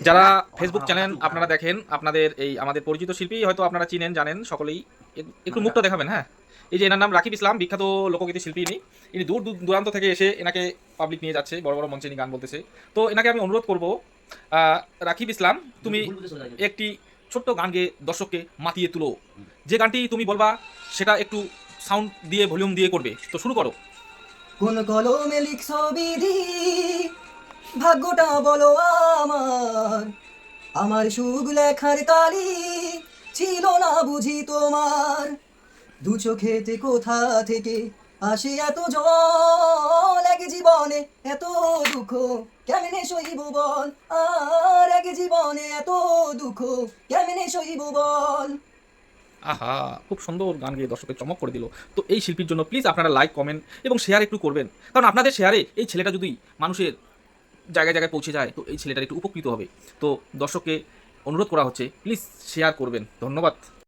যারা Facebook channel আপনারা দেখেন, আপনাদের এই আমাদের পরিচিত শিল্পী হয়তো আপনারা চিনেন, জানেন সকলেই। একটু মুখটা দেখাবেন, হ্যাঁ। এই যে এনার নাম রাকিব ইসলাম, বিখ্যাত লোকগীতি শিল্পী ইনি। ইনি দূর দূর দূরান্ত থেকে এসে এনাকে পাবলিক নিয়ে যাচ্ছে, বড় বড় মঞ্চে নিয়ে গান বলতেছে। তো এনাকে আমি অনুরোধ করব, রাকিব ইসলাম, তুমি একটি ছোট্ট গান গেয়ে দর্শককে মাতিয়ে তুলো। যে গানটি তুমি বলবা সেটা একটু সাউন্ড দিয়ে, ভলিউম দিয়ে করবে। তো শুরু করো। কোন কলমে লিখছো বিধি, ভাগ্যটা বলো আমার। আমার সুখ লেখার কালি ছিল না বুঝি তোমার। দু চোখেতে কোথা থেকে আসে এত জল, এক জীবনে এত দুঃখ কেমনে সইব বল। আর এক জীবনে এত দুঃখ কেমনে সইব বল। আহা! খুব সুন্দর গান গেয়ে দর্শকের চমক করে দিল। তো এই শিল্পীর জন্য প্লিজ আপনারা লাইক, কমেন্ট এবং শেয়ার একটু করবেন। কারণ আপনাদের শেয়ারে এই ছেলেটা যদি মানুষের জায়গায় জায়গায় পৌঁছে যায়, তো এই ছেলেটার একটু উপকৃত হবে। তো দর্শককে অনুরোধ করা হচ্ছে, প্লিজ শেয়ার করবেন। ধন্যবাদ।